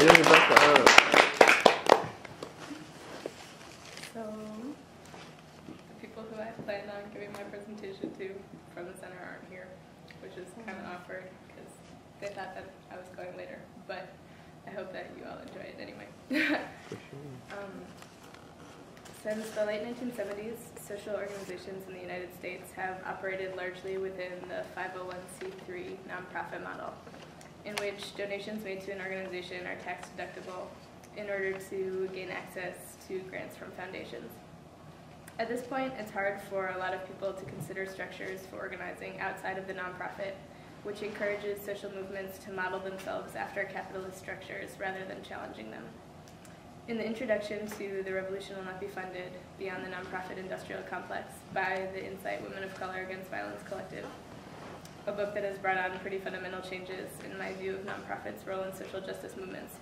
Yay, Becca. So, the people who I planned on giving my presentation to from the center aren't here, which is kind of awkward because they thought that I was going later, but I hope that you all enjoy it anyway. Since the late 1970s, social organizations in the United States have operated largely within the 501c3 nonprofit model, in which donations made to an organization are tax deductible in order to gain access to grants from foundations. At this point, it's hard for a lot of people to consider structures for organizing outside of the nonprofit, which encourages social movements to model themselves after capitalist structures rather than challenging them. In the introduction to The Revolution Will Not Be Funded Beyond the Nonprofit Industrial Complex by the Insight Women of Color Against Violence Collective, a book that has brought on pretty fundamental changes in my view of nonprofits' role in social justice movements,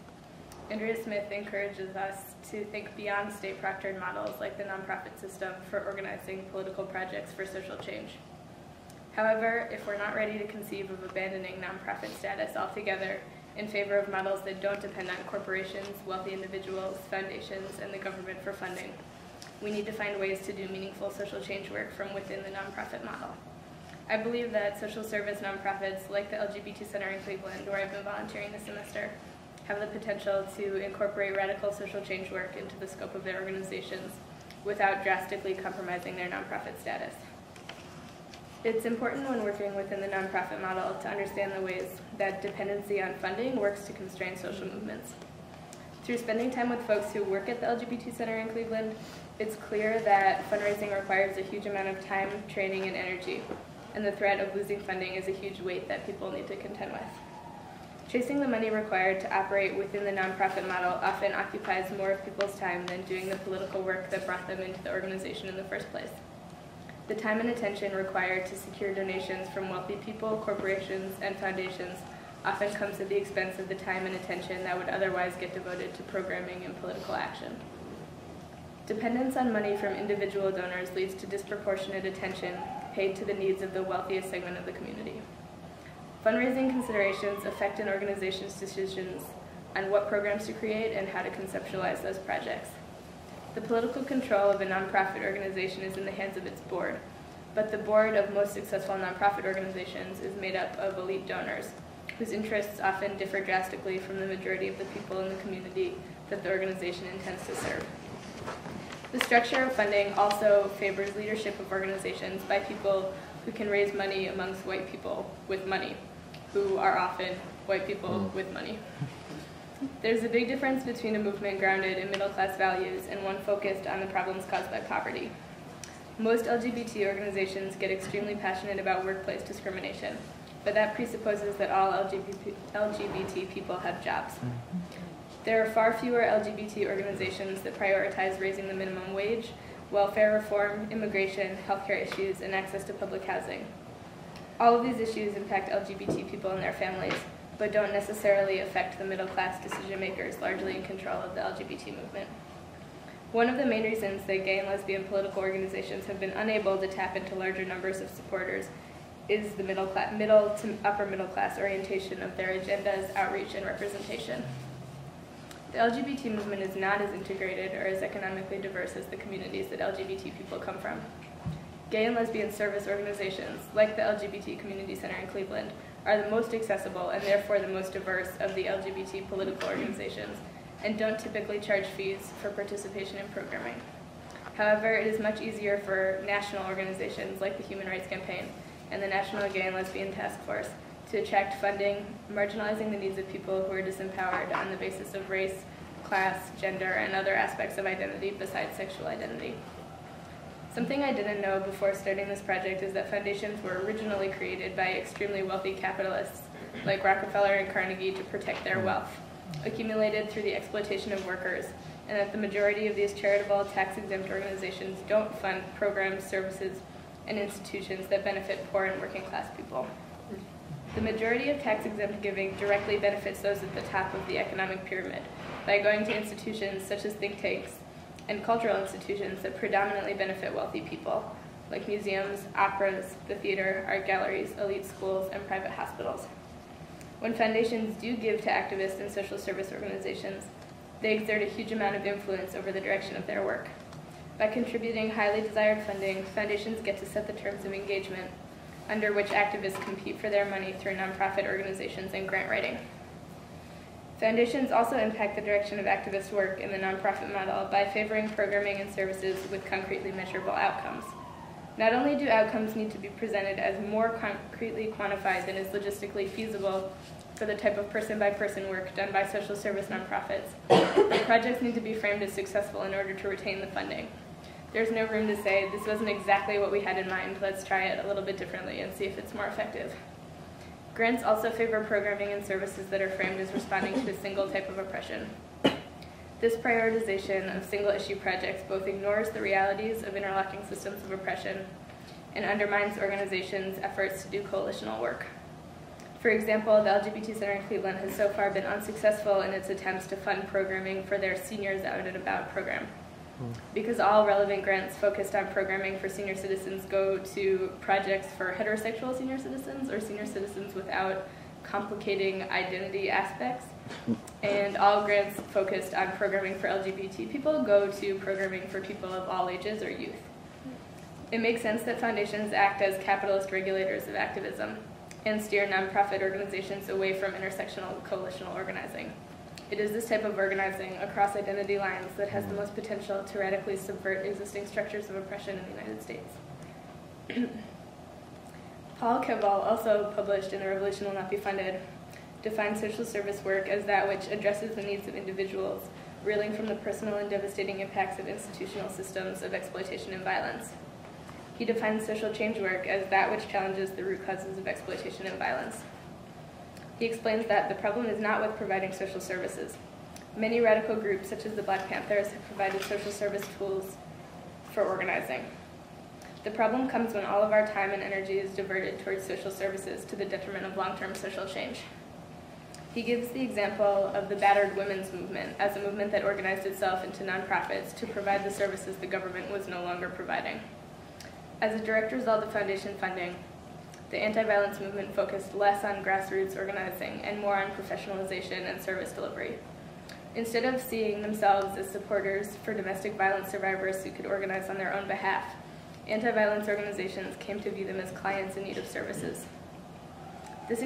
Andrea Smith encourages us to think beyond state-proctored models like the nonprofit system for organizing political projects for social change. However, if we're not ready to conceive of abandoning nonprofit status altogether in favor of models that don't depend on corporations, wealthy individuals, foundations, and the government for funding, we need to find ways to do meaningful social change work from within the nonprofit model. I believe that social service nonprofits like the LGBT Center in Cleveland, where I've been volunteering this semester, have the potential to incorporate radical social change work into the scope of their organizations without drastically compromising their nonprofit status. It's important when working within the nonprofit model to understand the ways that dependency on funding works to constrain social movements. Through spending time with folks who work at the LGBT Center in Cleveland, it's clear that fundraising requires a huge amount of time, training, and energy, and the threat of losing funding is a huge weight that people need to contend with. Chasing the money required to operate within the nonprofit model often occupies more of people's time than doing the political work that brought them into the organization in the first place. The time and attention required to secure donations from wealthy people, corporations, and foundations often comes at the expense of the time and attention that would otherwise get devoted to programming and political action. Dependence on money from individual donors leads to disproportionate attention paid to the needs of the wealthiest segment of the community. Fundraising considerations affect an organization's decisions on what programs to create and how to conceptualize those projects. The political control of a nonprofit organization is in the hands of its board, but the board of most successful nonprofit organizations is made up of elite donors, whose interests often differ drastically from the majority of the people in the community that the organization intends to serve. The structure of funding also favors leadership of organizations by people who can raise money amongst white people with money, who are often white people with money. There's a big difference between a movement grounded in middle-class values and one focused on the problems caused by poverty. Most LGBT organizations get extremely passionate about workplace discrimination, but that presupposes that all LGBT people have jobs. There are far fewer LGBT organizations that prioritize raising the minimum wage, welfare reform, immigration, healthcare issues, and access to public housing. All of these issues impact LGBT people and their families, but don't necessarily affect the middle-class decision-makers largely in control of the LGBT movement. One of the main reasons that gay and lesbian political organizations have been unable to tap into larger numbers of supporters is the middle to upper middle-class orientation of their agendas, outreach, and representation. The LGBT movement is not as integrated or as economically diverse as the communities that LGBT people come from. Gay and lesbian service organizations, like the LGBT Community Center in Cleveland, are the most accessible and therefore the most diverse of the LGBT political organizations, and don't typically charge fees for participation in programming. However, it is much easier for national organizations like the Human Rights Campaign and the National Gay and Lesbian Task Force to attract funding, marginalizing the needs of people who are disempowered on the basis of race, class, gender, and other aspects of identity besides sexual identity. Something I didn't know before starting this project is that foundations were originally created by extremely wealthy capitalists like Rockefeller and Carnegie to protect their wealth, accumulated through the exploitation of workers, and that the majority of these charitable, tax-exempt organizations don't fund programs, services, and institutions that benefit poor and working-class people. The majority of tax-exempt giving directly benefits those at the top of the economic pyramid by going to institutions such as think tanks and cultural institutions that predominantly benefit wealthy people, like museums, operas, the theater, art galleries, elite schools, and private hospitals. When foundations do give to activists and social service organizations, they exert a huge amount of influence over the direction of their work. By contributing highly desired funding, foundations get to set the terms of engagement under which activists compete for their money through nonprofit organizations and grant writing. Foundations also impact the direction of activist work in the nonprofit model by favoring programming and services with concretely measurable outcomes. Not only do outcomes need to be presented as more concretely quantified than is logistically feasible for the type of person-by-person work done by social service nonprofits, but projects need to be framed as successful in order to retain the funding. There's no room to say, this wasn't exactly what we had in mind, let's try it a little bit differently and see if it's more effective. Grants also favor programming and services that are framed as responding to a single type of oppression. This prioritization of single-issue projects both ignores the realities of interlocking systems of oppression and undermines organizations' efforts to do coalitional work. For example, the LGBT Center in Cleveland has so far been unsuccessful in its attempts to fund programming for their Seniors Out and About program. Because all relevant grants focused on programming for senior citizens go to projects for heterosexual senior citizens or senior citizens without complicating identity aspects, and all grants focused on programming for LGBT people go to programming for people of all ages or youth. It makes sense that foundations act as capitalist regulators of activism and steer nonprofit organizations away from intersectional coalitional organizing. It is this type of organizing across identity lines that has the most potential to radically subvert existing structures of oppression in the United States. Paul Kebal, also published in The Revolution Will Not Be Funded, defines social service work as that which addresses the needs of individuals, reeling from the personal and devastating impacts of institutional systems of exploitation and violence. He defines social change work as that which challenges the root causes of exploitation and violence. He explains that the problem is not with providing social services. Many radical groups, such as the Black Panthers, have provided social service tools for organizing. The problem comes when all of our time and energy is diverted towards social services to the detriment of long-term social change. He gives the example of the battered women's movement as a movement that organized itself into nonprofits to provide the services the government was no longer providing. As a direct result of foundation funding, the anti-violence movement focused less on grassroots organizing and more on professionalization and service delivery. Instead of seeing themselves as supporters for domestic violence survivors who could organize on their own behalf, anti-violence organizations came to view them as clients in need of services. This